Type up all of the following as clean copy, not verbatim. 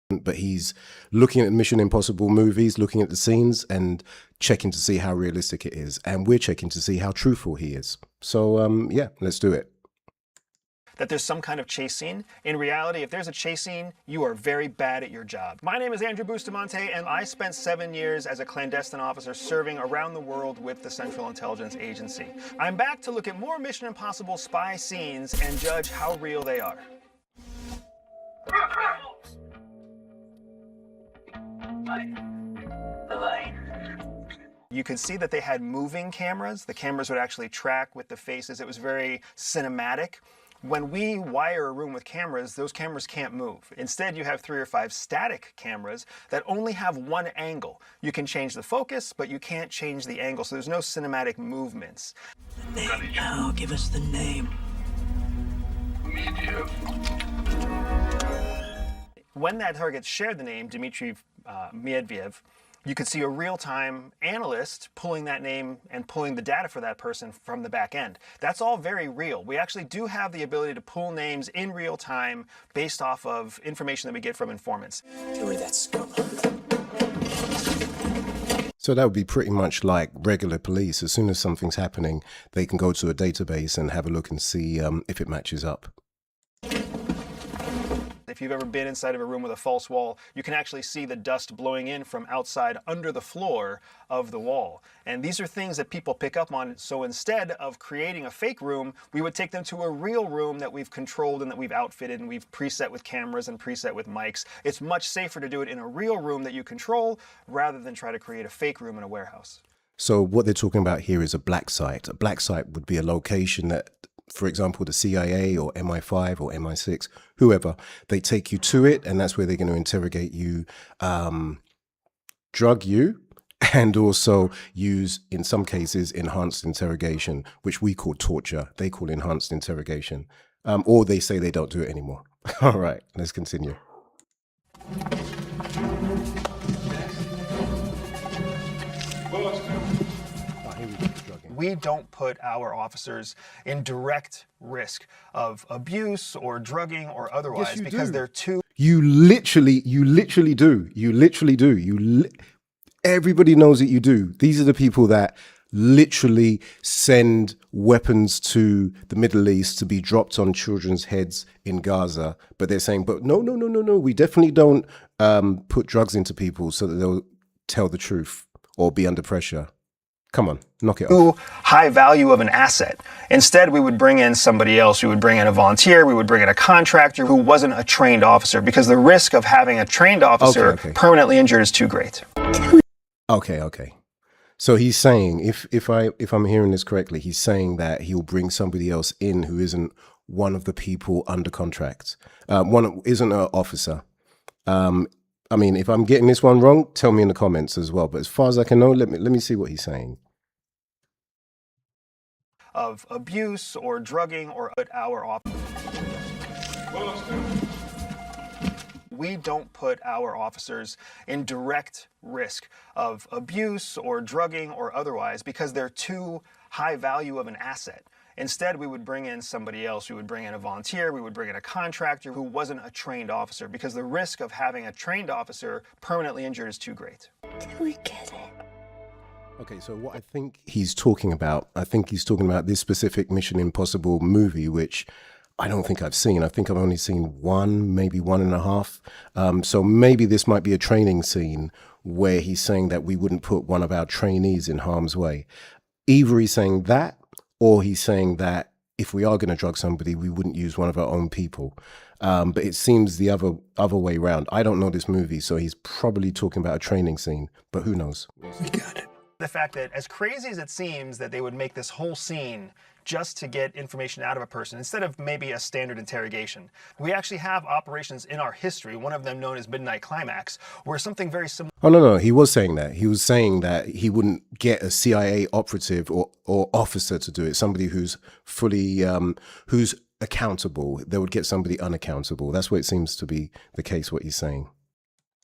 but he's looking at Mission Impossible movies, looking at the scenes and checking to see how realistic it is. And we're checking to see how truthful he is. So, yeah, let's do it. That there's some kind of chase scene. In reality, if there's a chase scene, you are very bad at your job. My name is Andrew Bustamante, and I spent 7 years as a clandestine officer serving around the world with the Central Intelligence Agency. I'm back to look at more Mission Impossible spy scenes and judge how real they are. You could see that they had moving cameras. The cameras would actually track with the faces. It was very cinematic. When we wire a room with cameras, those cameras can't move. Instead, you have 3 or 5 static cameras that only have one angle. You can change the focus, but you can't change the angle, so there's no cinematic movements. The name now, give us the name. When that target shared the name, Dmitry Medvedev, you could see a real-time analyst pulling that name and pulling the data for that person from the back end. That's all very real. We actually do have the ability to pull names in real time based off of information that we get from informants. Get rid of that scum. So that would be pretty much like regular police. As soon as something's happening, they can go to a database and have a look and see if it matches up. If you've ever been inside of a room with a false wall, you can actually see the dust blowing in from outside under the floor of the wall. And these are things that people pick up on. So instead of creating a fake room, we would take them to a real room that we've controlled and that we've outfitted and we've preset with cameras and preset with mics. It's much safer to do it in a real room that you control rather than try to create a fake room in a warehouse. So what they're talking about here is a black site. A black site would be a location that, for example, the CIA or MI5 or MI6, whoever, they take you to it, and that's where they're going to interrogate you, drug you, and also use, in some cases, enhanced interrogation, which we call torture. They call enhanced interrogation, or they say they don't do it anymore. All right, let's continue. We don't put our officers in direct risk of abuse or drugging or otherwise because they're too... You literally do. You literally do. Everybody knows that you do. These are the people that literally send weapons to the Middle East to be dropped on children's heads in Gaza. But they're saying, but no, we definitely don't put drugs into people so that they'll tell the truth or be under pressure. Come on, knock it off. High value of an asset. Instead, we would bring in somebody else. We would bring in a volunteer. We would bring in a contractor who wasn't a trained officer because the risk of having a trained officer permanently injured is too great. Okay. So he's saying, if I'm hearing this correctly, he's saying that he'll bring somebody else in who isn't one of the people under contract, isn't an officer. I mean, if I'm getting this one wrong, tell me in the comments as well. But as far as I can know, let me see what he's saying. Of abuse or drugging or our officers. We don't put our officers in direct risk of abuse or drugging or otherwise because they're too high value of an asset. Instead, we would bring in somebody else. We would bring in a volunteer. We would bring in a contractor who wasn't a trained officer because the risk of having a trained officer permanently injured is too great. Do we get it? Okay, so what I think he's talking about, this specific Mission Impossible movie, which I don't think I've seen. I think I've only seen one, maybe 1.5. So maybe this might be a training scene where he's saying that we wouldn't put one of our trainees in harm's way. Either he's saying that, or he's saying that if we are going to drug somebody, we wouldn't use one of our own people. But it seems the other way around. I don't know this movie, so he's probably talking about a training scene, but who knows? We got it. The fact that, as crazy as it seems that they would make this whole scene just to get information out of a person instead of maybe a standard interrogation, we actually have operations in our history, one of them known as Midnight Climax, where something very similar... Oh, no, he was saying that. He was saying that he wouldn't get a CIA operative or officer to do it, somebody who's fully, who's accountable. They would get somebody unaccountable. That's what it seems to be the case, what he's saying.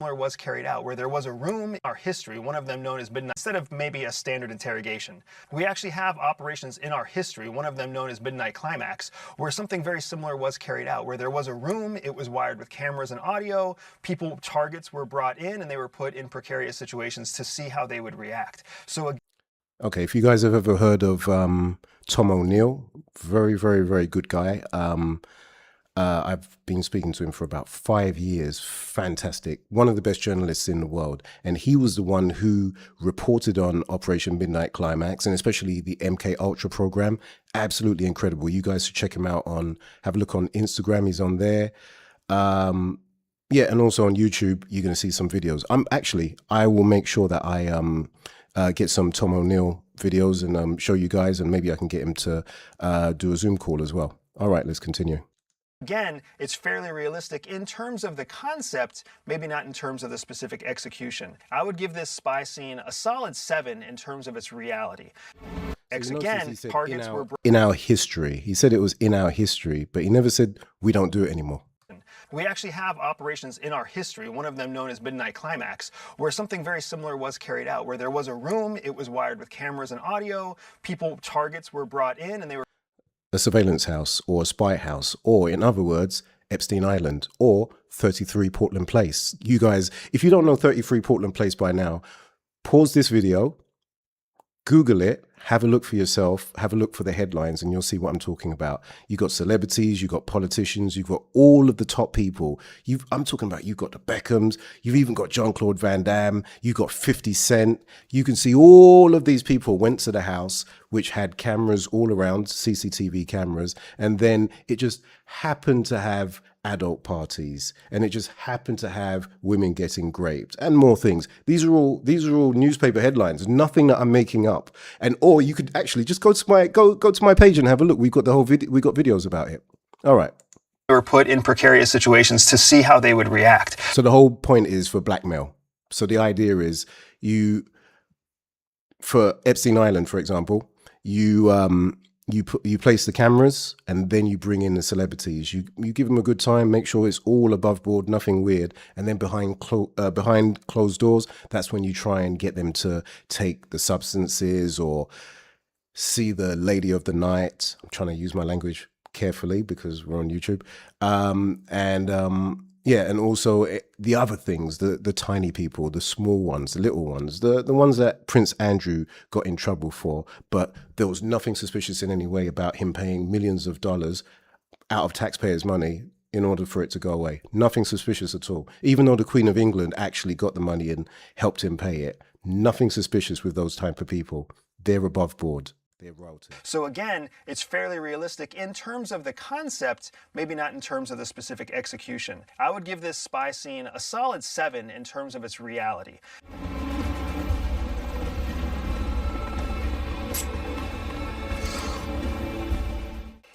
was carried out, where there was a room in our history, one of them known as Midnight, instead of maybe a standard interrogation. We actually have operations in our history, one of them known as Midnight Climax, where something very similar was carried out, where there was a room, it was wired with cameras and audio, targets were brought in, and they were put in precarious situations to see how they would react. So Okay, if you guys have ever heard of Tom O'Neill, very, very, very good guy. I've been speaking to him for about 5 years. Fantastic. One of the best journalists in the world. And he was the one who reported on Operation Midnight Climax, and especially the MK Ultra program. Absolutely incredible. You guys should check him out have a look on Instagram. He's on there. Yeah, and also on YouTube, you're going to see some videos. I will make sure that I get some Tom O'Neill videos and show you guys, and maybe I can get him to do a Zoom call as well. All right, let's continue. Again, it's fairly realistic in terms of the concept, maybe not in terms of the specific execution. I would give this spy scene a solid 7 in terms of its reality. Again, targets were in our history. He said it was in our history, but he never said we don't do it anymore. We actually have operations in our history, one of them known as Midnight Climax, where something very similar was carried out, where there was a room, it was wired with cameras and audio, targets were brought in, and they were a surveillance house or a spy house, or in other words, Epstein Island or 33 Portland Place. You guys, if you don't know 33 Portland Place by now, pause this video, Google it, have a look for yourself, have a look for the headlines, and you'll see what I'm talking about. You got celebrities, you got politicians, you've got all of the top people. You've got the Beckhams, you've even got Jean-Claude Van Damme, you've got 50 Cent. You can see all of these people went to the house, which had cameras all around, CCTV cameras, and then it just happened to have adult parties, and it just happened to have women getting raped and more things. These are all newspaper headlines, nothing that I'm making up. Or you could actually just go to my page and have a look. We've got the whole video, we got videos about it. All right. They were put in precarious situations to see how they would react. So the whole point is for blackmail. So the idea is for Epstein Island, for example, you place the cameras, and then you bring in the celebrities. You give them a good time, make sure it's all above board, nothing weird, and then behind closed doors, that's when you try and get them to take the substances or see the lady of the night. I'm trying to use my language carefully because we're on YouTube. Yeah, and also the other things, the tiny people, the small ones, the little ones, the ones that Prince Andrew got in trouble for, but there was nothing suspicious in any way about him paying millions of dollars out of taxpayers' money in order for it to go away. Nothing suspicious at all. Even though the Queen of England actually got the money and helped him pay it, nothing suspicious with those type of people. They're above board. So again, it's fairly realistic in terms of the concept, maybe not in terms of the specific execution. I would give this spy scene a solid 7 in terms of its reality.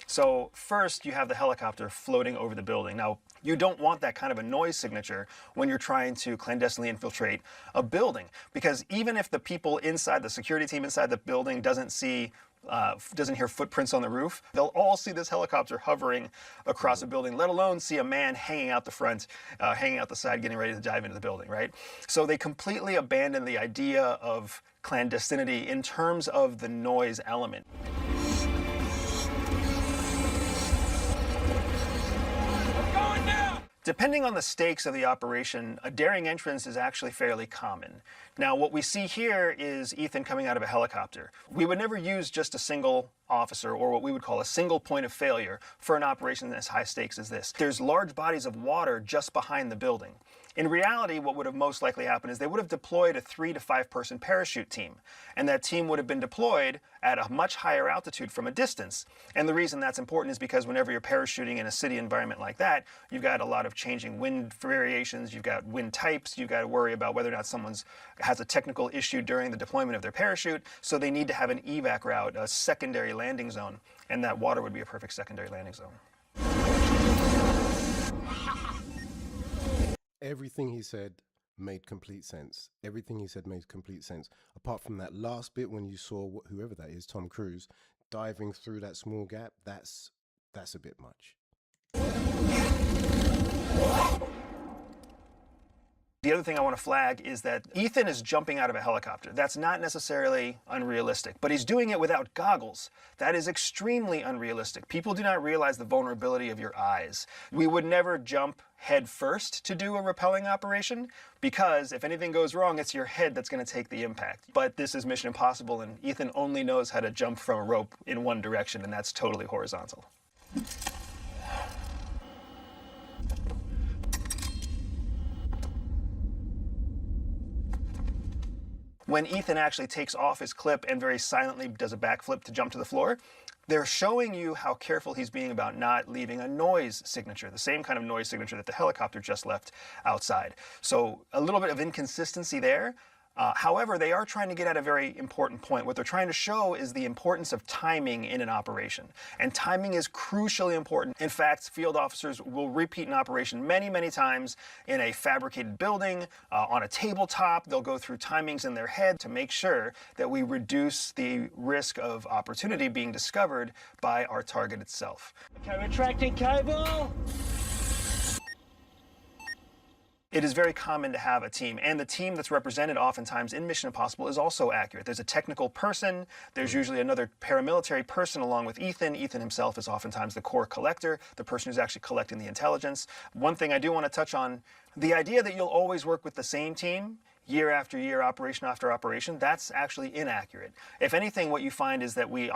So first, you have the helicopter floating over the building. Now, you don't want that kind of a noise signature when you're trying to clandestinely infiltrate a building, because even if the people inside, the security team inside the building doesn't hear footprints on the roof, they'll all see this helicopter hovering across a building, let alone see a man hanging out the front, hanging out the side, getting ready to dive into the building, right? So they completely abandon the idea of clandestinity in terms of the noise element. Depending on the stakes of the operation, a daring entrance is actually fairly common. Now, what we see here is Ethan coming out of a helicopter. We would never use just a single officer, or what we would call a single point of failure, for an operation as high stakes as this. There's large bodies of water just behind the building. In reality, what would have most likely happened is they would have deployed a 3 to 5 person parachute team, and that team would have been deployed at a much higher altitude from a distance. And the reason that's important is because whenever you're parachuting in a city environment like that, you've got a lot of changing wind variations, you've got wind types, you've got to worry about whether or not someone has a technical issue during the deployment of their parachute, so they need to have an evac route, a secondary landing zone, and that water would be a perfect secondary landing zone. Everything he said made complete sense. Everything he said made complete sense. Apart from that last bit when you saw whoever that is, Tom Cruise, diving through that small gap, that's a bit much. The other thing I want to flag is that Ethan is jumping out of a helicopter. That's not necessarily unrealistic, but he's doing it without goggles. That is extremely unrealistic. People do not realize the vulnerability of your eyes. We would never jump head first to do a rappelling operation because if anything goes wrong, it's your head that's going to take the impact. But this is Mission Impossible, and Ethan only knows how to jump from a rope in one direction, and that's totally horizontal. When Ethan actually takes off his clip and very silently does a backflip to jump to the floor, they're showing you how careful he's being about not leaving a noise signature, the same kind of noise signature that the helicopter just left outside. So a little bit of inconsistency there. However, they are trying to get at a very important point. What they're trying to show is the importance of timing in an operation. And timing is crucially important. In fact, field officers will repeat an operation many, many times in a fabricated building, on a tabletop. They'll go through timings in their head to make sure that we reduce the risk of opportunity being discovered by our target itself. Okay, retracting cable. It is very common to have a team, and the team that's represented oftentimes in Mission Impossible is also accurate. There's a technical person, there's usually another paramilitary person along with Ethan. Ethan himself is oftentimes the core collector, the person who's actually collecting the intelligence. One thing I do want to touch on, the idea that you'll always work with the same team year after year, operation after operation, that's actually inaccurate. If anything, what you find is that we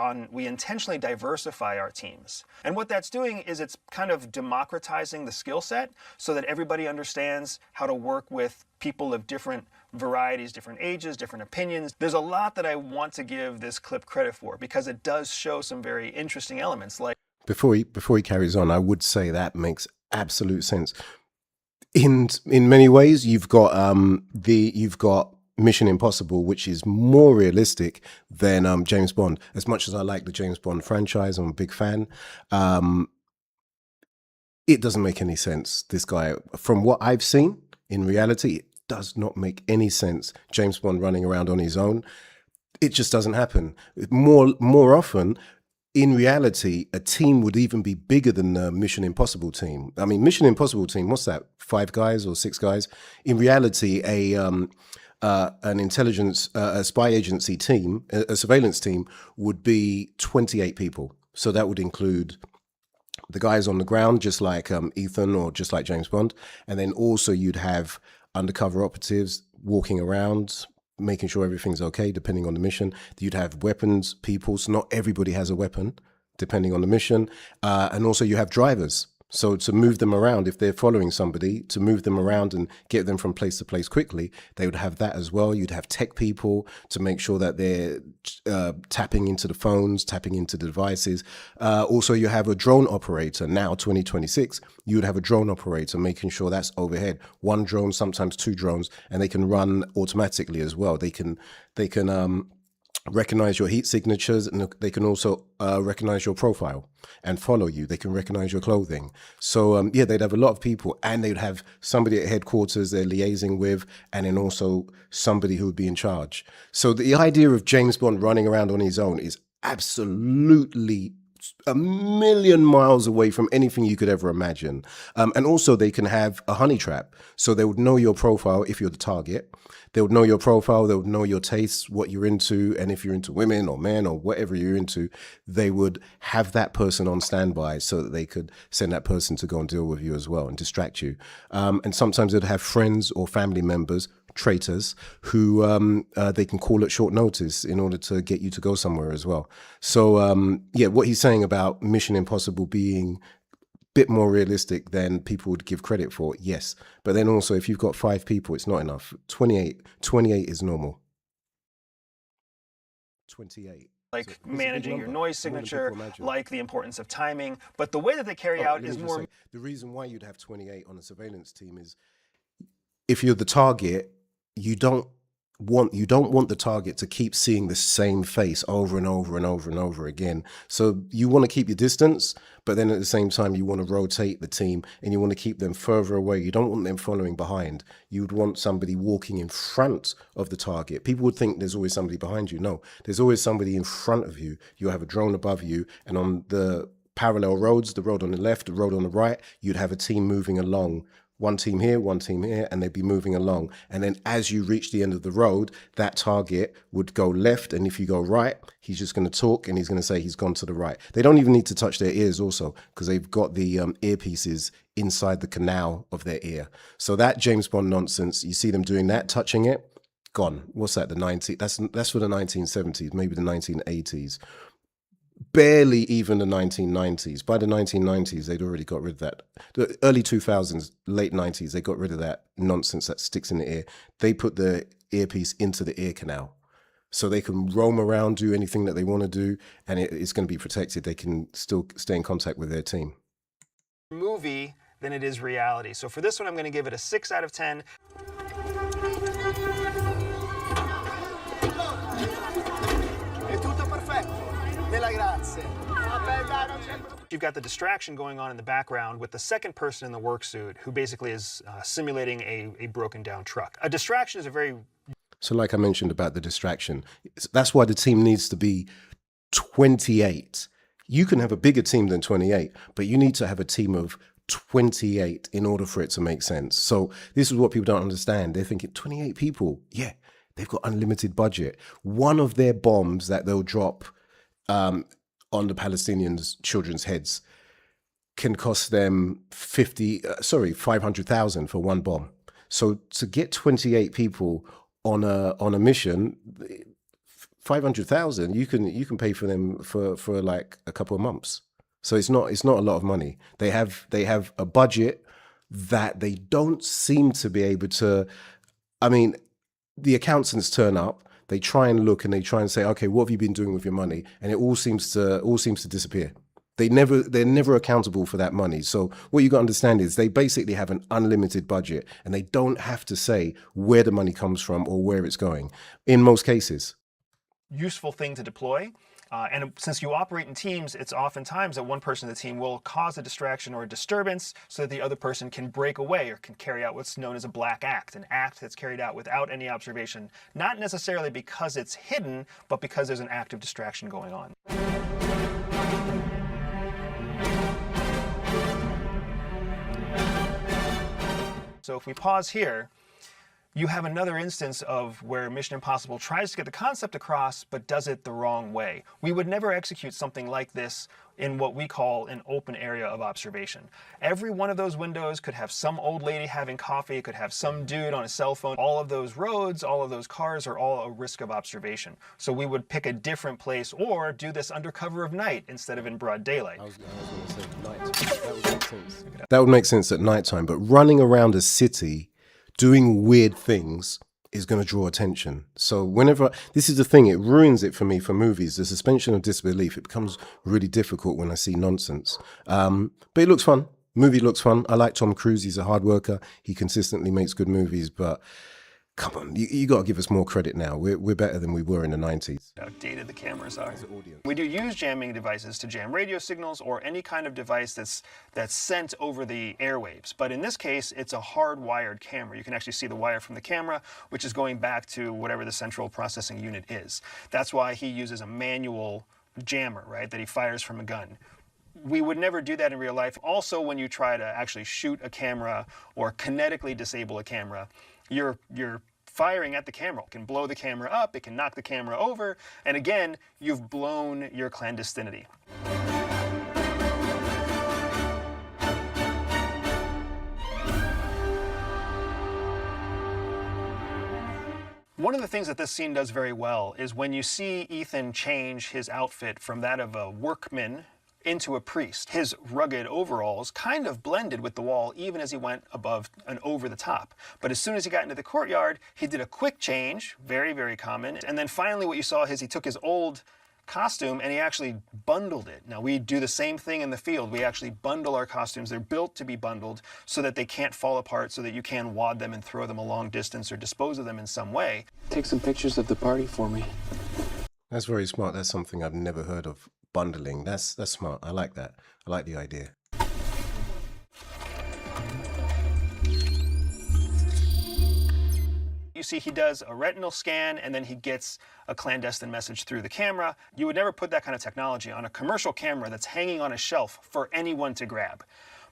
intentionally diversify our teams. And what that's doing is it's kind of democratizing the skill set so that everybody understands how to work with people of different varieties, different ages, different opinions. There's a lot that I want to give this clip credit for because it does show some very interesting elements. Like Before he carries on, I would say that makes absolute sense. In many ways, you've got Mission Impossible, which is more realistic than James Bond. As much as I like the James Bond franchise, I'm a big fan. It doesn't make any sense. This guy, from what I've seen in reality, it does not make any sense. James Bond running around on his own, it just doesn't happen. More often, in reality, a team would even be bigger than the Mission Impossible team. I mean, Mission Impossible team, what's that? 5 guys or 6 guys? In reality, an intelligence, a spy agency team, a surveillance team would be 28 people. So that would include the guys on the ground, just like Ethan or just like James Bond. And then also you'd have undercover operatives walking around, making sure everything's okay, depending on the mission. You'd have weapons people, so not everybody has a weapon, depending on the mission. And also you have drivers. So to move them around, if they're following somebody, to move them around and get them from place to place quickly, they would have that as well. You'd have tech people to make sure that they're tapping into the phones, tapping into the devices. Also, you have a drone operator. Now, 2026, you would have a drone operator making sure that's overhead. 1 drone, sometimes 2 drones, and they can run automatically as well. They can recognize your heat signatures, and they can also recognize your profile and follow you. They can recognize your clothing. So yeah, they'd have a lot of people, and they'd have somebody at headquarters they're liaising with, and then also somebody who would be in charge. So the idea of James Bond running around on his own is absolutely a million miles away from anything you could ever imagine. And also they can have a honey trap. So they would know your profile if you're the target. They would know your profile. They would know your tastes, what you're into. And if you're into women or men or whatever you're into, they would have that person on standby so that they could send that person to go and deal with you as well and distract you. And sometimes they'd have friends or family members, traitors, who they can call at short notice in order to get you to go somewhere as well. So yeah, what he's saying about Mission Impossible being a bit more realistic than people would give credit for, yes. But then also, if you've got 5 people, it's not enough. 28 is normal. 28. Like So managing your number, noise more than signature, people imagine. like the importance of timing. But the way that they carry Oh, out let is me just more... say, the reason why you'd have 28 on a surveillance team is if you're the target, you don't want the target to keep seeing the same face over and over and over and over again. So you want to keep your distance, but then at the same time, you want to rotate the team and you want to keep them further away. You don't want them following behind. You'd want somebody walking in front of the target. People would think there's always somebody behind you. No, there's always somebody in front of you. You have a drone above you, and on the parallel roads, the road on the left, the road on the right, you'd have a team moving along one team here, and they'd be moving along. And then as you reach the end of the road, that target would go left. And if you go right, he's just going to talk and he's going to say he's gone to the right. They don't even need to touch their ears also, because they've got the earpieces inside the canal of their ear. So that James Bond nonsense, you see them doing that, touching it, gone. What's that? That's for the 1970s, maybe the 1980s. Barely even the 1990s. By the 1990s, they'd already got rid of that. The early 2000s, late 90s, they got rid of that nonsense that sticks in the ear. They put the earpiece into the ear canal. So they can roam around, do anything that they want to do, and it's going to be protected. They can still stay in contact with their team. Movie than it is reality. So for this one, I'm going to give it a 6 out of 10. You've got the distraction going on in the background with the second person in the work suit who basically is simulating a broken down truck. A distraction is a very... So like I mentioned about the distraction, that's why the team needs to be 28. You can have a bigger team than 28, but you need to have a team of 28 in order for it to make sense. So this is what people don't understand. They're thinking 28 people. Yeah, they've got unlimited budget. One of their bombs that they'll drop on the Palestinians' children's heads can cost them 500,000 for one bomb. So to get 28 people on a mission, 500,000, you can pay for them for like a couple of months. So it's not a lot of money. They have a budget that they don't seem to be able to. I mean, the accountants turn up. They try and look and they try and say, okay, what have you been doing with your money? And it all seems to disappear. They're never accountable for that money. So what you got to understand is they basically have an unlimited budget and they don't have to say where the money comes from or where it's going in most cases. Useful thing to deploy. And since you operate in teams, it's oftentimes that one person in the team will cause a distraction or a disturbance so that the other person can break away or can carry out what's known as a black act, an act that's carried out without any observation, not necessarily because it's hidden, but because there's an active distraction going on. So if we pause here, you have another instance of where Mission Impossible tries to get the concept across, but does it the wrong way. We would never execute something like this in what we call an open area of observation. Every one of those windows could have some old lady having coffee, it could have some dude on a cell phone. All of those roads, all of those cars are all a risk of observation. So we would pick a different place or do this under cover of night instead of in broad daylight. I was going to say night. That would make sense. That would make sense at nighttime, but running around a city doing weird things is going to draw attention. So whenever, this is the thing, it ruins it for me for movies. The suspension of disbelief, it becomes really difficult when I see nonsense. But it looks fun. Movie looks fun. I like Tom Cruise. He's a hard worker. He consistently makes good movies, but come on, you got to give us more credit now. We're better than we were in the 90s. How outdated the cameras are. We do use jamming devices to jam radio signals or any kind of device that's sent over the airwaves. But in this case, it's a hardwired camera. You can actually see the wire from the camera, which is going back to whatever the central processing unit is. That's why he uses a manual jammer, right, that he fires from a gun. We would never do that in real life. Also, when you try to actually shoot a camera or kinetically disable a camera, you're firing at the camera. It can blow the camera up, it can knock the camera over, and again, you've blown your clandestinity. One of the things that this scene does very well is when you see Ethan change his outfit from that of a workman into a priest. His rugged overalls kind of blended with the wall even as he went above and over the top. But as soon as he got into the courtyard, he did a quick change, very, very common. And then finally what you saw is he took his old costume and he actually bundled it. Now we do the same thing in the field. We actually bundle our costumes. They're built to be bundled so that they can't fall apart, so that you can wad them and throw them a long distance or dispose of them in some way. Take some pictures of the party for me. That's very smart. That's something I've never heard of. Bundling. That's smart. I like that. I like the idea. You see he does a retinal scan and then he gets a clandestine message through the camera. You would never put that kind of technology on a commercial camera that's hanging on a shelf for anyone to grab.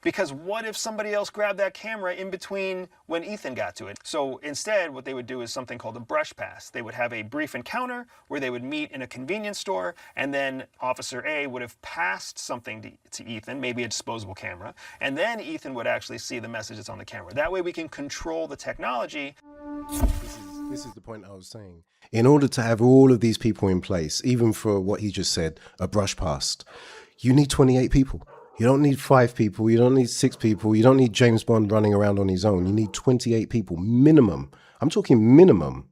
Because what if somebody else grabbed that camera in between when Ethan got to it? So instead, what they would do is something called a brush pass. They would have a brief encounter where they would meet in a convenience store, and then Officer A would have passed something to Ethan, maybe a disposable camera, and then Ethan would actually see the message that's on the camera. That way we can control the technology. This is the point I was saying. In order to have all of these people in place, even for what he just said, a brush past, you need 28 people. You don't need 5 people. You don't need 6 people. You don't need James Bond running around on his own. You need 28 people minimum. I'm talking minimum.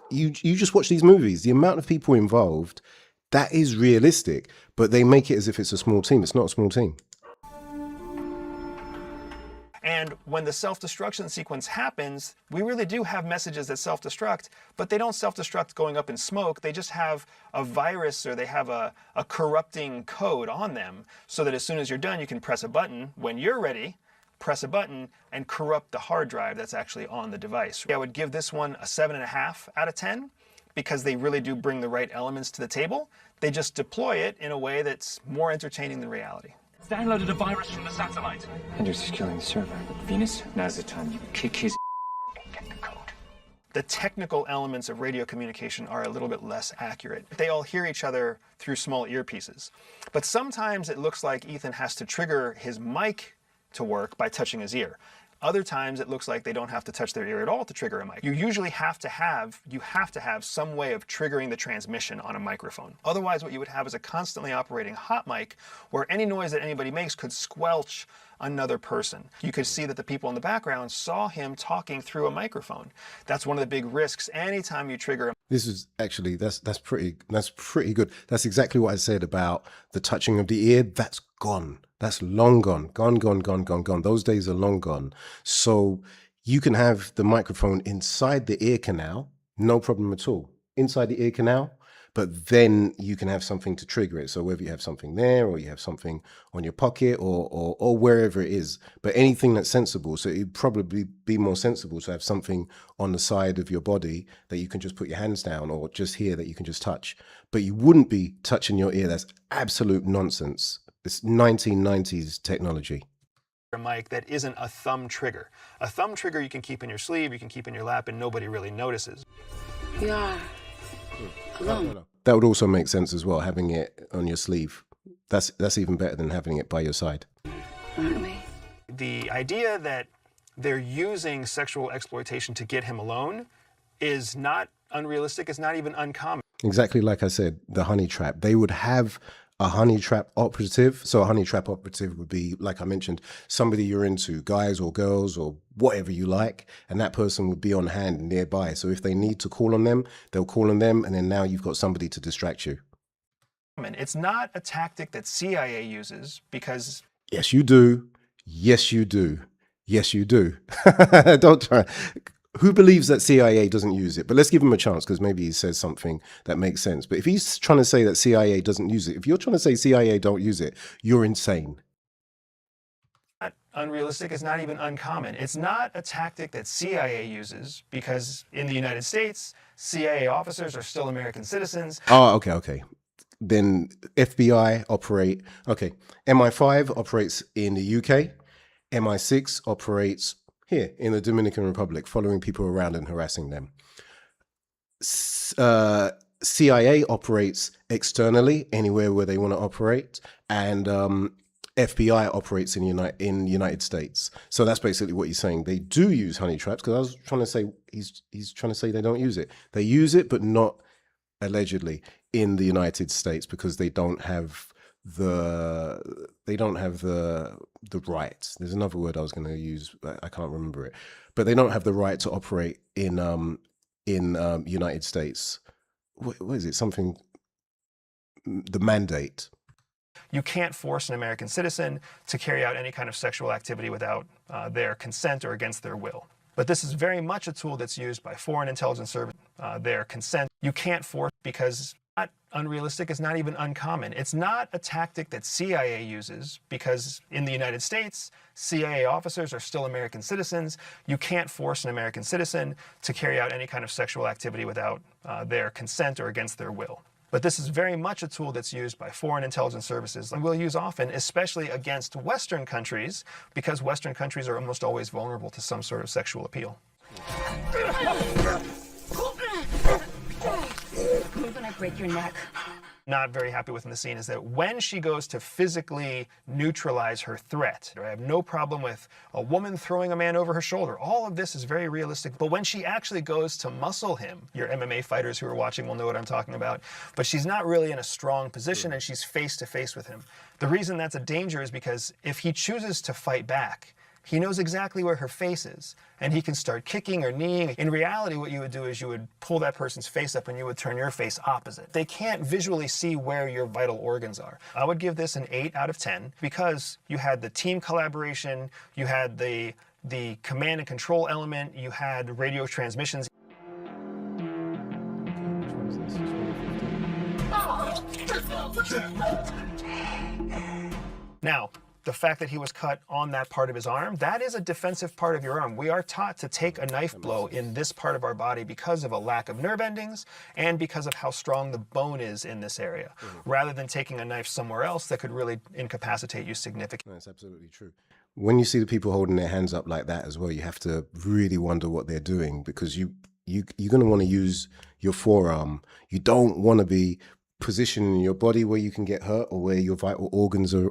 You just watch these movies. The amount of people involved, that is realistic. But they make it as if it's a small team. It's not a small team. And when the self-destruction sequence happens, we really do have messages that self-destruct, but they don't self-destruct going up in smoke. They just have a virus, or they have a corrupting code on them, so that as soon as you're done, you can press a button. When you're ready, press a button and corrupt the hard drive that's actually on the device. I would give this one a 7.5 out of 10, because they really do bring the right elements to the table. They just deploy it in a way that's more entertaining than reality. Downloaded a virus from the satellite. Hendrix is killing the server. Venus, now's the time you kick his and get the code. The technical elements of radio communication are a little bit less accurate. They all hear each other through small earpieces. But sometimes it looks like Ethan has to trigger his mic to work by touching his ear. Other times it looks like they don't have to touch their ear at all to trigger a mic. You usually have to have some way of triggering the transmission on a microphone. Otherwise, what you would have is a constantly operating hot mic where any noise that anybody makes could squelch another person. You could see that the people in the background saw him talking through a microphone. That's one of the big risks anytime you trigger a This is actually, that's pretty good. That's exactly what I said about the touching of the ear. That's gone. That's long gone. Gone. Those days are long gone. So you can have the microphone inside the ear canal, no problem at all. Inside the ear canal, but then you can have something to trigger it. So whether you have something there, or you have something on your pocket, or wherever it is, but anything that's sensible. So it'd probably be more sensible to have something on the side of your body that you can just put your hands down, or just here that you can just touch. But you wouldn't be touching your ear. That's absolute nonsense. It's 1990s technology. A mic that isn't a thumb trigger. A thumb trigger you can keep in your sleeve, you can keep in your lap, and nobody really notices. We are alone. No. That would also make sense as well, having it on your sleeve. That's even better than having it by your side. Aren't we? The idea that they're using sexual exploitation to get him alone is not unrealistic. It's not even uncommon. Exactly like I said, the honey trap. They would have a honey trap operative. So a honey trap operative would be, like I mentioned, somebody you're into, guys or girls or whatever you like, and that person would be on hand nearby. So if they need to call on them, they'll call on them, and then now you've got somebody to distract you. It's not a tactic that CIA uses because... Yes, you do. Yes, you do. Yes, you do. Don't try. Who believes that CIA doesn't use it? But let's give him a chance, because maybe he says something that makes sense. But if he's trying to say that CIA doesn't use it, if you're trying to say CIA don't use it, you're insane. Not unrealistic. It's not even uncommon. It's not a tactic that CIA uses because in the United States, CIA officers are still American citizens. Oh, okay. Then FBI operate. Okay, MI5 operates in the UK. MI6 operates here in the Dominican Republic, following people around and harassing them. CIA operates externally, anywhere where they want to operate, and FBI operates in United States. So that's basically what he's saying. They do use honey traps, because I was trying to say he's trying to say they don't use it. They use it, but not allegedly in the United States, because they don't have the right. There's another word I was going to use, but I can't remember it. But they don't have the right to operate in United States. What is it? Something, the mandate. You can't force an American citizen to carry out any kind of sexual activity without their consent or against their will. But this is very much a tool that's used by foreign intelligence services. Their consent. You can't force, because not unrealistic. It's not even uncommon. It's not a tactic that CIA uses because in the United States, CIA officers are still American citizens. You can't force an American citizen to carry out any kind of sexual activity without their consent or against their will. But this is very much a tool that's used by foreign intelligence services and will use often, especially against Western countries, because Western countries are almost always vulnerable to some sort of sexual appeal. You're gonna break your neck. Not very happy with in the scene is that when she goes to physically neutralize her threat, I have no problem with a woman throwing a man over her shoulder. All of this is very realistic. But when she actually goes to muscle him, your MMA fighters who are watching will know what I'm talking about, but she's not really in a strong position and she's face to face with him. The reason that's a danger is because if he chooses to fight back, he knows exactly where her face is, and he can start kicking or kneeing. In reality, what you would do is you would pull that person's face up and you would turn your face opposite. They can't visually see where your vital organs are. I would give this an 8 out of 10 because you had the team collaboration, you had the command and control element, you had radio transmissions. Now, the fact that he was cut on that part of his arm, that is a defensive part of your arm. We are taught to take a knife blow in this part of our body because of a lack of nerve endings and because of how strong the bone is in this area, rather than taking a knife somewhere else that could really incapacitate you significantly. That's absolutely true. When you see the people holding their hands up like that as well, you have to really wonder what they're doing, because you're going to want to use your forearm. You don't want to be positioning your body where you can get hurt or where your vital organs are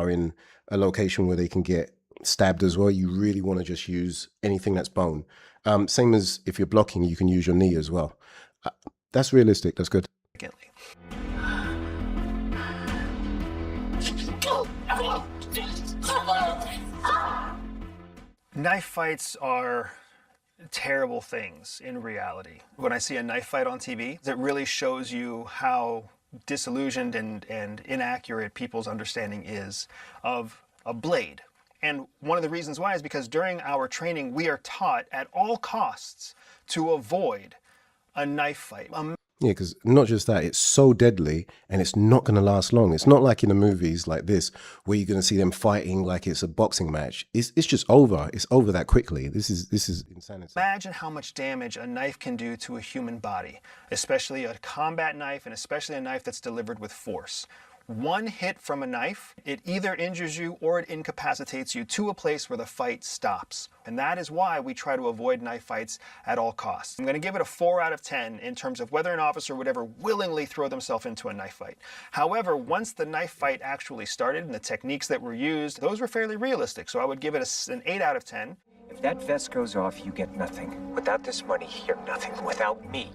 in a location where they can get stabbed as well. You really want to just use anything that's bone. Same as if you're blocking, you can use your knee as well. That's realistic. That's good. Knife fights are terrible things in reality. When I see a knife fight on TV, that really shows you how disillusioned and inaccurate people's understanding is of a blade. And one of the reasons why is because during our training, we are taught at all costs to avoid a knife fight. Yeah, because not just that, it's so deadly and it's not going to last long. It's not like in the movies like this where you're going to see them fighting like it's a boxing match. It's just over. It's over that quickly. This is insanity. Imagine how much damage a knife can do to a human body, especially a combat knife and especially a knife that's delivered with force. One hit from a knife, it either injures you or it incapacitates you to a place where the fight stops. And that is why we try to avoid knife fights at all costs. I'm going to give it a 4 out of 10 in terms of whether an officer would ever willingly throw themselves into a knife fight. However, once the knife fight actually started and the techniques that were used, those were fairly realistic. So I would give it an 8 out of 10. If that vest goes off, you get nothing. Without this money, you're nothing. Without me,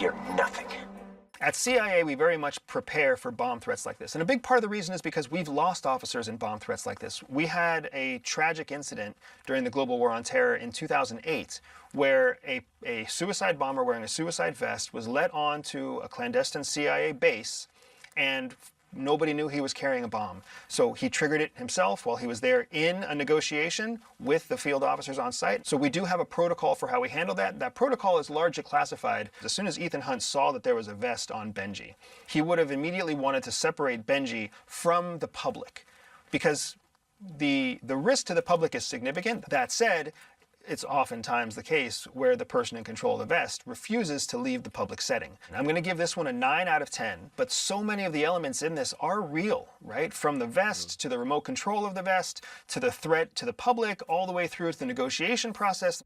you're nothing. At CIA, we very much prepare for bomb threats like this. And a big part of the reason is because we've lost officers in bomb threats like this. We had a tragic incident during the global war on terror in 2008 where a suicide bomber wearing a suicide vest was let onto a clandestine CIA base and nobody knew he was carrying a bomb. So he triggered it himself while he was there in a negotiation with the field officers on site. So we do have a protocol for how we handle that. That protocol is largely classified. As soon as Ethan Hunt saw that there was a vest on Benji, he would have immediately wanted to separate Benji from the public because the risk to the public is significant. That said, it's oftentimes the case where the person in control of the vest refuses to leave the public setting. I'm going to give this one a 9 out of 10, but so many of the elements in this are real, right? From the vest to the remote control of the vest, to the threat to the public, all the way through to the negotiation process.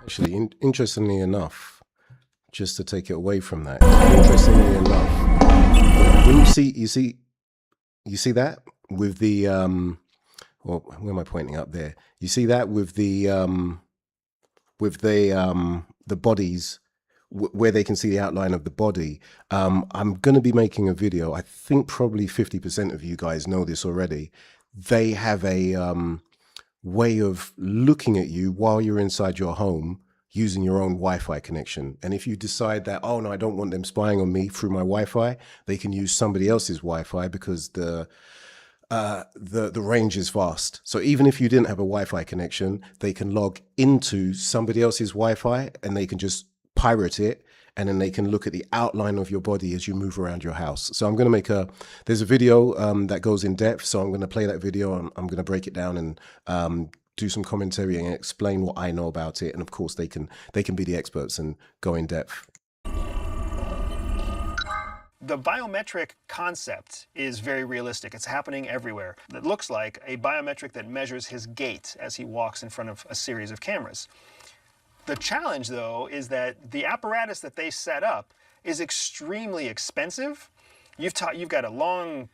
Actually, interestingly enough, just to take it away from that, interestingly enough, when you see that with the well, where am I pointing up there? You see that with the bodies where they can see the outline of the body. I'm going to be making a video. I think probably 50% of you guys know this already. They have a way of looking at you while you're inside your home using your own Wi-Fi connection. And if you decide that, oh no, I don't want them spying on me through my Wi-Fi, they can use somebody else's Wi-Fi because the range is vast. So even if you didn't have a Wi-Fi connection, they can log into somebody else's Wi-Fi and they can just pirate it and then they can look at the outline of your body as you move around your house. So I'm going to make there's a video that goes in depth. So I'm going to play that video. I'm going to break it down and do some commentary and explain what I know about it. And of course, they can be the experts and go in depth. The biometric concept is very realistic. It's happening everywhere. It looks like a biometric that measures his gait as he walks in front of a series of cameras. The challenge, though, is that the apparatus that they set up is extremely expensive. You've got a long,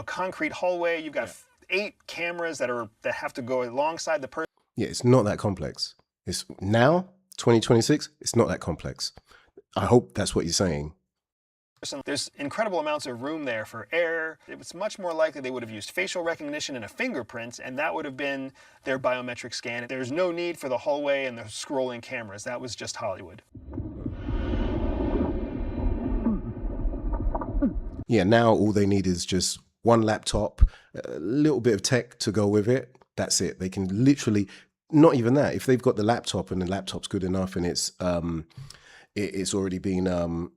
concrete hallway. You've got 8 cameras that have to go alongside the person. Yeah, it's not that complex. It's now 2026. It's not that complex. I hope that's what you're saying. There's incredible amounts of room there for error. It's much more likely they would have used facial recognition and a fingerprint, and that would have been their biometric scan. There's no need for the hallway and the scrolling cameras. That was just Hollywood. Yeah, now all they need is just one laptop, a little bit of tech to go with it. That's it. They can literally, not even that. If they've got the laptop and the laptop's good enough and it's already been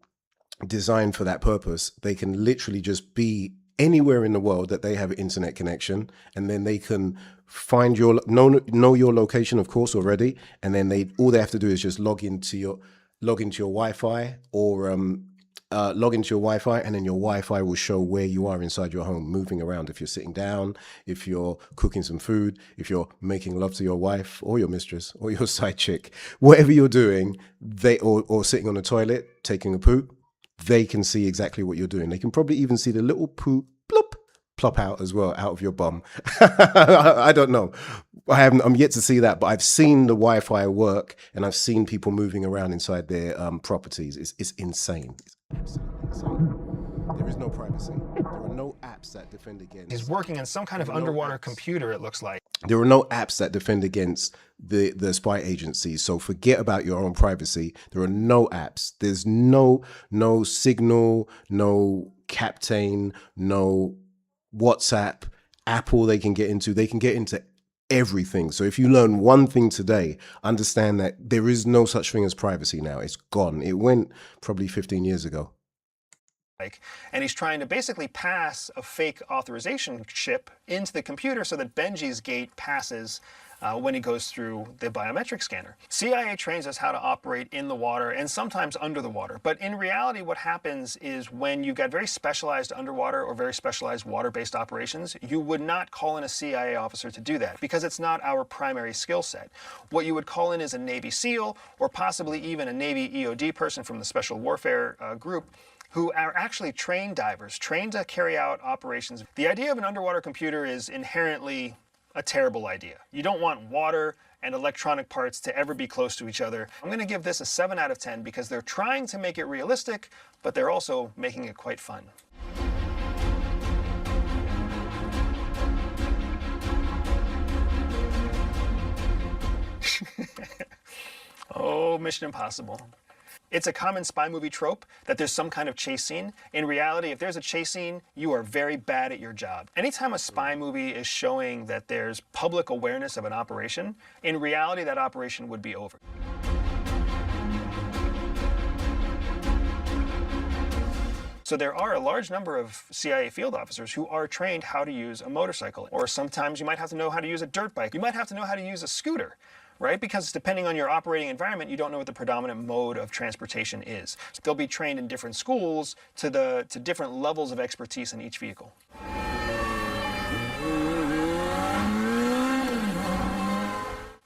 designed for that purpose, they can literally just be anywhere in the world that they have an internet connection, and then they can find know your location, of course, already, and then all they have to do is just log into your Wi-Fi or log into your Wi-Fi, and then your Wi-Fi will show where you are inside your home, moving around. If you're sitting down, if you're cooking some food, if you're making love to your wife or your mistress or your side chick, whatever you're doing, or sitting on the toilet taking a poop, they can see exactly what you're doing. They can probably even see the little poo plop out as well, out of your bum. I don't know. I'm yet to see that, but I've seen the Wi-Fi work, and I've seen people moving around inside their properties. It's insane. It's absolutely insane. There is no privacy. There are no apps that defend against. He's working in some kind of underwater computer, it looks like. There are no apps that defend against the spy agencies. So forget about your own privacy. There are no apps. There's no Signal, no Captain, no WhatsApp, Apple they can get into. They can get into everything. So if you learn one thing today, understand that there is no such thing as privacy now. It's gone. It went probably 15 years ago. And he's trying to basically pass a fake authorization chip into the computer so that Benji's gate passes when he goes through the biometric scanner. CIA trains us how to operate in the water and sometimes under the water. But in reality, what happens is when you've got very specialized underwater or very specialized water-based operations, you would not call in a CIA officer to do that because it's not our primary skill set. What you would call in is a Navy SEAL or possibly even a Navy EOD person from the Special Warfare group, who are actually trained divers, trained to carry out operations. The idea of an underwater computer is inherently a terrible idea. You don't want water and electronic parts to ever be close to each other. I'm going to give this a 7 out of 10 because they're trying to make it realistic, but they're also making it quite fun. Oh, Mission Impossible. It's a common spy movie trope that there's some kind of chase scene. In reality, if there's a chase scene, you are very bad at your job. Anytime a spy movie is showing that there's public awareness of an operation, in reality, that operation would be over. So there are a large number of CIA field officers who are trained how to use a motorcycle. Or sometimes you might have to know how to use a dirt bike. You might have to know how to use a scooter. Right? Because depending on your operating environment, you don't know what the predominant mode of transportation is. So they'll be trained in different schools to different levels of expertise in each vehicle.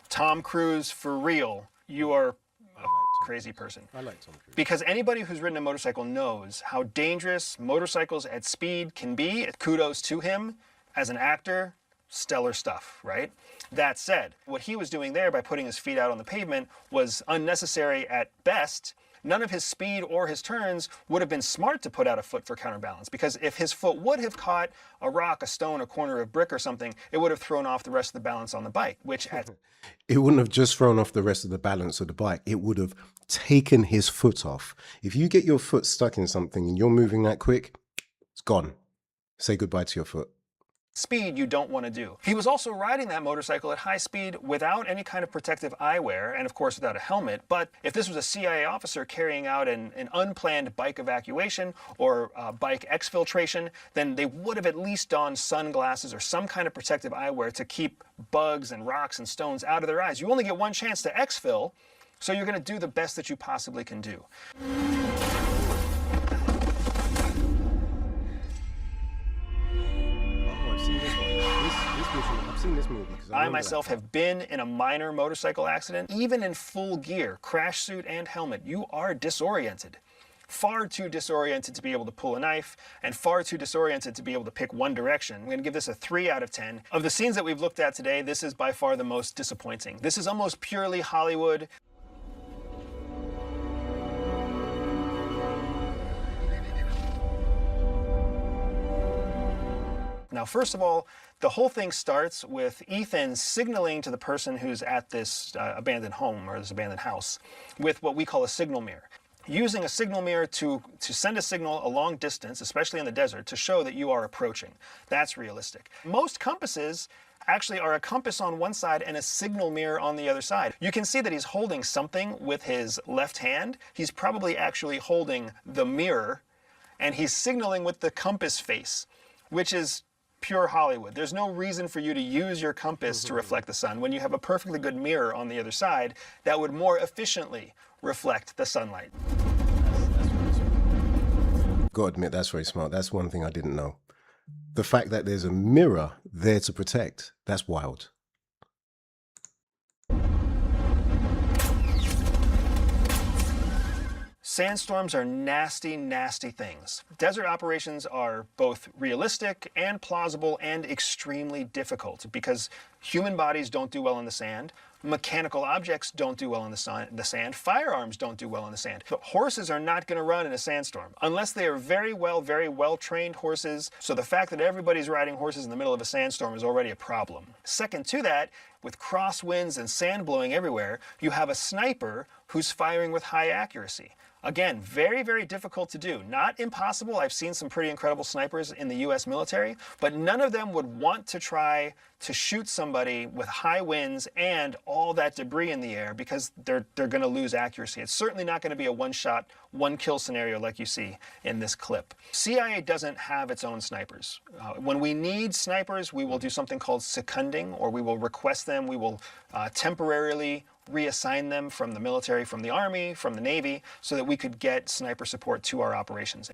Tom Cruise, for real, you are a crazy person. I like Tom Cruise. Because anybody who's ridden a motorcycle knows how dangerous motorcycles at speed can be. Kudos to him as an actor. Stellar stuff, right? That said, what he was doing there by putting his feet out on the pavement was unnecessary at best. None of his speed or his turns would have been smart to put out a foot for counterbalance, because if his foot would have caught a rock, a stone, a corner of brick or something, it would have thrown off the rest of the balance on the bike, which it wouldn't have just thrown off the rest of the balance of the bike. It would have taken his foot off. If you get your foot stuck in something and you're moving that quick, it's gone. Say goodbye to your foot. speed you don't want to do. He was also riding that motorcycle at high speed without any kind of protective eyewear and of course without a helmet. But if this was a CIA officer carrying out an unplanned bike evacuation or bike exfiltration, then they would have at least donned sunglasses or some kind of protective eyewear to keep bugs and rocks and stones out of their eyes. You only get one chance to exfil, so you're going to do the best that you possibly can do. I've seen this movie. I myself have been in a minor motorcycle accident. Even in full gear, crash suit and helmet, you are disoriented. Far too disoriented to be able to pull a knife, and far too disoriented to be able to pick one direction. I'm going to give this a 3 out of 10. Of the scenes that we've looked at today, this is by far the most disappointing. This is almost purely Hollywood. Now, first of all, the whole thing starts with Ethan signaling to the person who's at this abandoned home or this abandoned house with what we call a signal mirror. Using a signal mirror to send a signal a long distance, especially in the desert, to show that you are approaching. That's realistic. Most compasses actually are a compass on one side and a signal mirror on the other side. You can see that he's holding something with his left hand. He's probably actually holding the mirror, and he's signaling with the compass face, which is pure Hollywood. There's no reason for you to use your compass to reflect the sun when you have a perfectly good mirror on the other side that would more efficiently reflect the sunlight. Gotta admit, that's very smart. That's one thing I didn't know. The fact that there's a mirror there to protect, that's wild. Sandstorms are nasty, nasty things. Desert operations are both realistic and plausible and extremely difficult because human bodies don't do well in the sand. Mechanical objects don't do well in the sand. Firearms don't do well in the sand. But horses are not going to run in a sandstorm unless they are very well trained horses. So the fact that everybody's riding horses in the middle of a sandstorm is already a problem. Second to that, with crosswinds and sand blowing everywhere, you have a sniper who's firing with high accuracy. Again, very, very difficult to do. Not impossible. I've seen some pretty incredible snipers in the US military, but none of them would want to try to shoot somebody with high winds and all that debris in the air because they're going to lose accuracy. It's certainly not going to be a one-shot, one-kill scenario like you see in this clip. CIA doesn't have its own snipers. When we need snipers, we will do something called seconding, or we will request them. We will temporarily reassign them from the military, from the Army, from the Navy, so that we could get sniper support to our operations.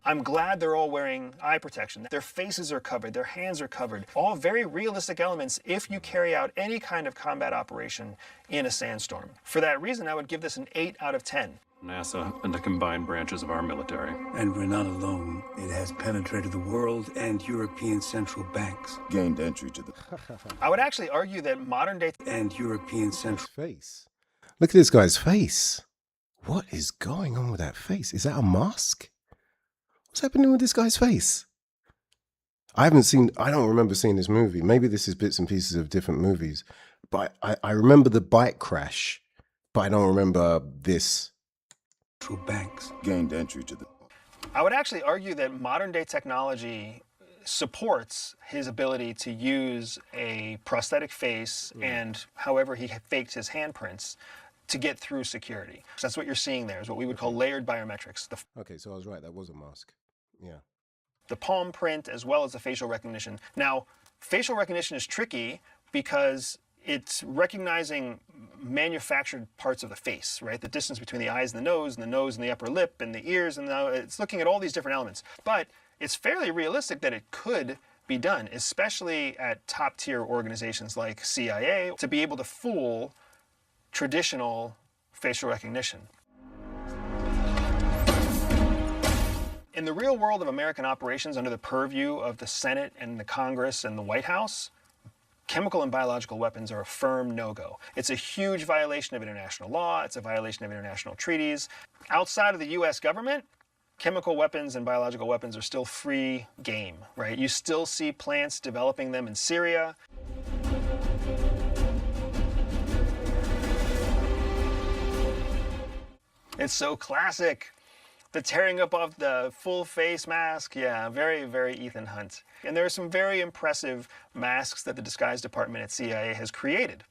I'm glad they're all wearing eye protection. Their faces are covered, their hands are covered. All very realistic elements if you carry out any kind of combat operation in a sandstorm. For that reason, I would give this an 8 out of 10. NASA and the combined branches of our military. And we're not alone. It has penetrated the world and European central banks. Gained entry to the... I would actually argue that modern day... And European central... Face. Look at this guy's face. What is going on with that face? Is that a mask? What's happening with this guy's face? I don't remember seeing this movie. Maybe this is bits and pieces of different movies. But I remember the bike crash, but I don't remember this. Banks. Gained entry to the... I would actually argue that modern day technology supports his ability to use a prosthetic face and however he faked his handprints to get through security. So that's what you're seeing there, is what we would call layered biometrics. Okay, so I was right, that was a mask. Yeah. The palm print as well as the facial recognition. Now, facial recognition is tricky because it's recognizing manufactured parts of the face, right? The distance between the eyes and the nose and the upper lip and the ears, and it's looking at all these different elements. But it's fairly realistic that it could be done, especially at top-tier organizations like CIA, to be able to fool traditional facial recognition. In the real world of American operations under the purview of the Senate and the Congress and the White House, chemical and biological weapons are a firm no-go. It's a huge violation of international law. It's a violation of international treaties. Outside of the US government, chemical weapons and biological weapons are still free game, right? You still see plants developing them in Syria. It's so classic. The tearing up of the full face mask, yeah, very, very Ethan Hunt. And there are some very impressive masks that the disguise department at CIA has created.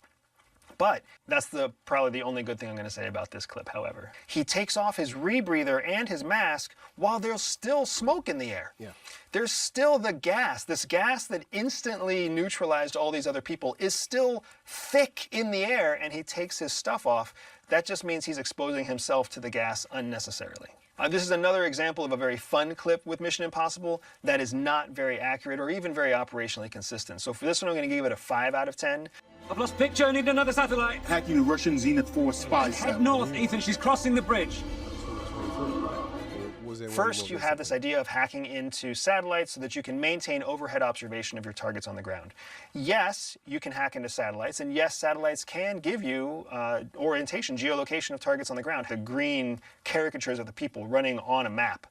But that's probably the only good thing I'm going to say about this clip, however. He takes off his rebreather and his mask while there's still smoke in the air. Yeah. There's still the gas. This gas that instantly neutralized all these other people is still thick in the air, and he takes his stuff off. That just means he's exposing himself to the gas unnecessarily. This is another example of a very fun clip with Mission Impossible that is not very accurate or even very operationally consistent. So for this one, I'm going to give it a 5 out of 10. I've lost picture, need another satellite. Hacking the Russian Zenith 4 spy Head satellite. north, Ethan, she's crossing the bridge. First, you have this idea of hacking into satellites so that you can maintain overhead observation of your targets on the ground. Yes, you can hack into satellites, and yes, satellites can give you orientation, geolocation of targets on the ground. The green caricatures of the people running on a map.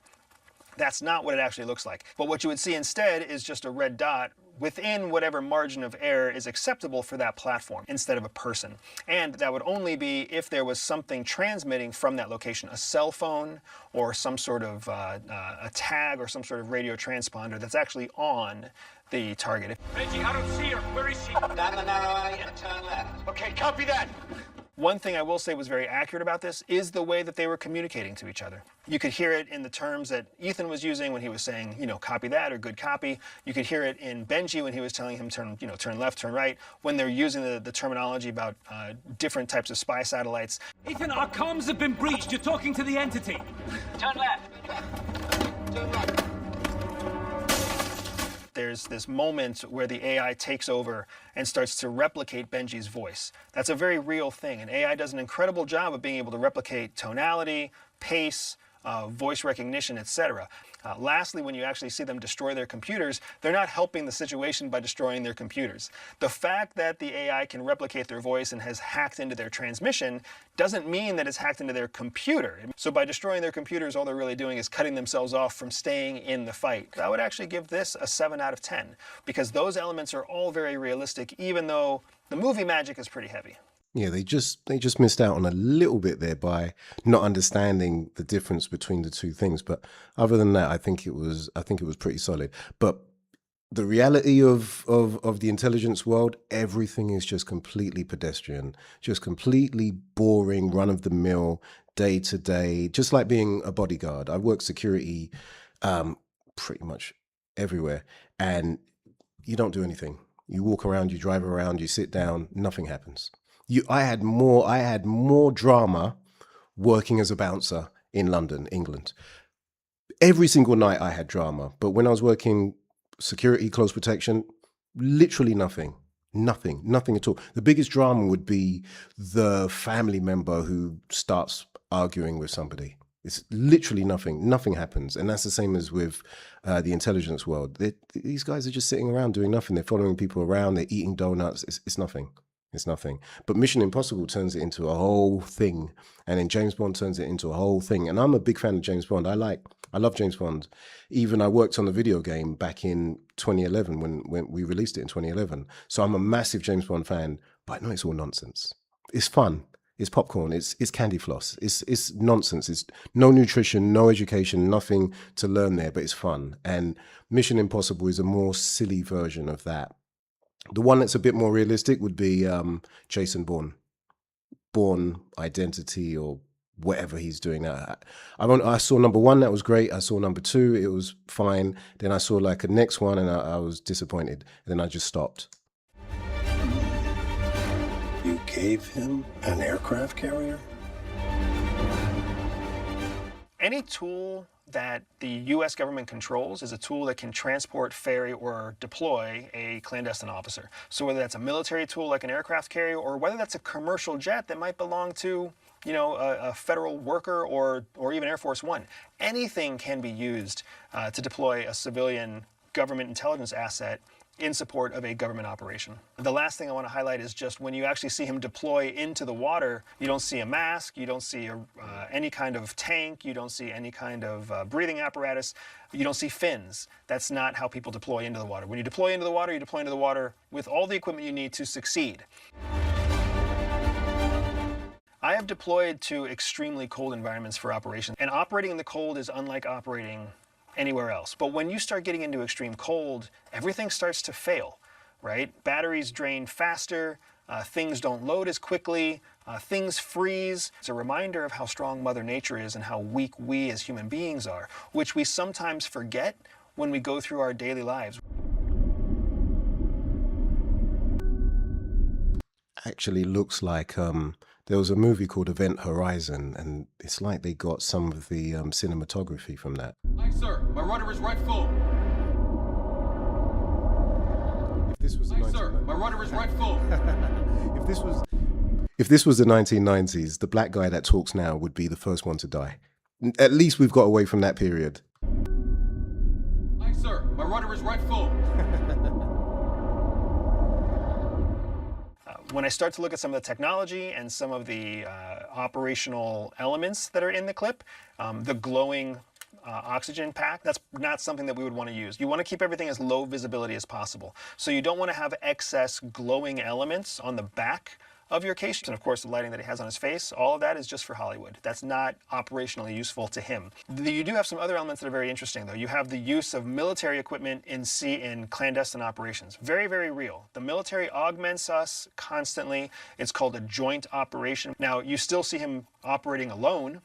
That's not what it actually looks like. But what you would see instead is just a red dot within whatever margin of error is acceptable for that platform instead of a person. And that would only be if there was something transmitting from that location, a cell phone or some sort of a tag or some sort of radio transponder that's actually on the target. Reggie, I don't see her. Where is she? Down the narrow alley and turn left. Okay, copy that. One thing I will say was very accurate about this is the way that they were communicating to each other. You could hear it in the terms that Ethan was using when he was saying, you know, copy that or good copy. You could hear it in Benji when he was telling him turn left, turn right. When they're using the terminology about different types of spy satellites. Ethan, our comms have been breached. You're talking to the entity. Turn left. Turn right. There's this moment where the AI takes over and starts to replicate Benji's voice. That's a very real thing, and AI does an incredible job of being able to replicate tonality, pace, voice recognition, etc. Lastly, when you actually see them destroy their computers, they're not helping the situation by destroying their computers. The fact that the AI can replicate their voice and has hacked into their transmission doesn't mean that it's hacked into their computer. So by destroying their computers, all they're really doing is cutting themselves off from staying in the fight. I would actually give this a 7 out of 10, because those elements are all very realistic, even though the movie magic is pretty heavy. Yeah, they just missed out on a little bit there by not understanding the difference between the two things. But other than that, I think it was pretty solid. But the reality of the intelligence world, everything is just completely pedestrian, just completely boring, run of the mill, day to day, just like being a bodyguard. I work security pretty much everywhere, and you don't do anything. You walk around, you drive around, you sit down, nothing happens. I had more drama working as a bouncer in London, England. Every single night I had drama, but when I was working security, close protection, literally nothing at all. The biggest drama would be the family member who starts arguing with somebody. It's literally nothing happens. And that's the same as with the intelligence world. These guys are just sitting around doing nothing. They're following people around, they're eating donuts. It's nothing. It's nothing. But Mission Impossible turns it into a whole thing. And then James Bond turns it into a whole thing. And I'm a big fan of James Bond. I love James Bond. Even I worked on the video game back in 2011 when we released it in 2011. So I'm a massive James Bond fan, but I know it's all nonsense. It's fun. It's popcorn. It's candy floss. It's nonsense. It's no nutrition, no education, nothing to learn there, but it's fun. And Mission Impossible is a more silly version of that. The one that's a bit more realistic would be Jason Bourne. Bourne Identity or whatever he's doing now. I saw number 1, that was great. I saw number 2, it was fine. Then I saw like a next one and I was disappointed. And then I just stopped. You gave him an aircraft carrier? Any tool that the U.S. government controls is a tool that can transport, ferry, or deploy a clandestine officer. So whether that's a military tool like an aircraft carrier, or whether that's a commercial jet that might belong to, you know, a federal worker or even Air Force One, anything can be used to deploy a civilian government intelligence asset in support of a government operation. The last thing I want to highlight is just when you actually see him deploy into the water, you don't see a mask, you don't see any kind of tank, you don't see any kind of breathing apparatus, you don't see fins. That's not how people deploy into the water. When you deploy into the water, you deploy into the water with all the equipment you need to succeed. I have deployed to extremely cold environments for operations, and operating in the cold is unlike operating anywhere else. But when you start getting into extreme cold, everything starts to fail, right? Batteries drain faster, things don't load as quickly, things freeze. It's a reminder of how strong Mother Nature is and how weak we as human beings are, which we sometimes forget when we go through our daily lives. Actually looks like there was a movie called Event Horizon, and it's like they got some of the cinematography from that. Aye, sir. My rudder is right full. If this was the Aye, sir. My rudder is right full. if this was the 1990s, the black guy that talks now would be the first one to die. At least we've got away from that period. Aye, sir. My rudder is right full. When I start to look at some of the technology and some of the operational elements that are in the clip, the glowing oxygen pack, that's not something that we would want to use. You want to keep everything as low visibility as possible. So you don't want to have excess glowing elements on the back of your case. And of course, the lighting that he has on his face, all of that is just for Hollywood. That's not operationally useful to him. You do have some other elements that are very interesting, though. You have the use of military equipment in clandestine operations. Very, very real. The military augments us constantly. It's called a joint operation. Now, you still see him operating alone,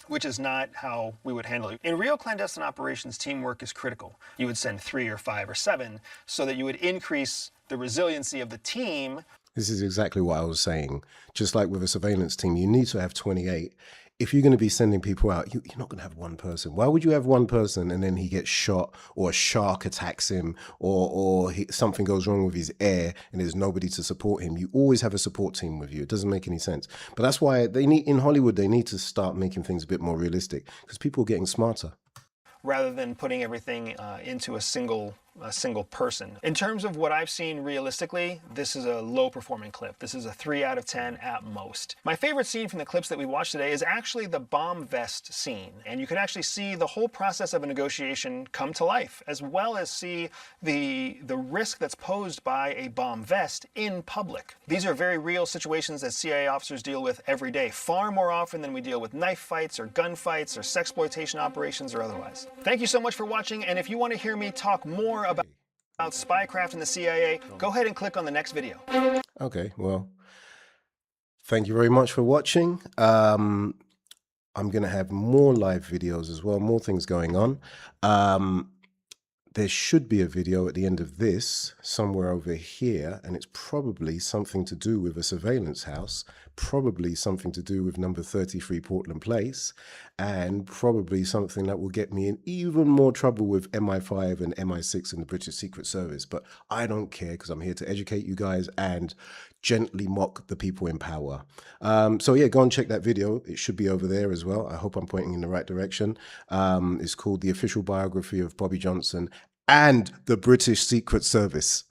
which is not how we would handle it. In real clandestine operations, teamwork is critical. You would send 3 or 5 or 7 so that you would increase the resiliency of the team. This is exactly what I was saying. Just like with a surveillance team, you need to have 28. If you're going to be sending people out, you're not going to have one person. Why would you have one person and then he gets shot, or a shark attacks him, or something goes wrong with his air and there's nobody to support him? You always have a support team with you. It doesn't make any sense. But that's why in Hollywood, they need to start making things a bit more realistic, because people are getting smarter. Rather than putting everything into a single person. In terms of what I've seen realistically, this is a low performing clip. This is a 3 out of 10 at most. My favorite scene from the clips that we watched today is actually the bomb vest scene. And you can actually see the whole process of a negotiation come to life, as well as see the risk that's posed by a bomb vest in public. These are very real situations that CIA officers deal with every day, far more often than we deal with knife fights or gunfights or sexploitation operations or otherwise. Thank you so much for watching, and if you want to hear me talk more about spycraft in the CIA, go ahead and click on the next video. Okay, well, thank you very much for watching. I'm going to have more live videos as well, more things going on. There should be a video at the end of this, somewhere over here, and it's probably something to do with a surveillance house, probably something to do with number 33 Portland Place, and probably something that will get me in even more trouble with MI5 and MI6 and the British Secret Service. But I don't care, because I'm here to educate you guys and gently mock the people in power. So yeah, go and check that video. It should be over there as well. I hope I'm pointing in the right direction. It's called The Official Biography of Bobby Johnson and the British Secret Service.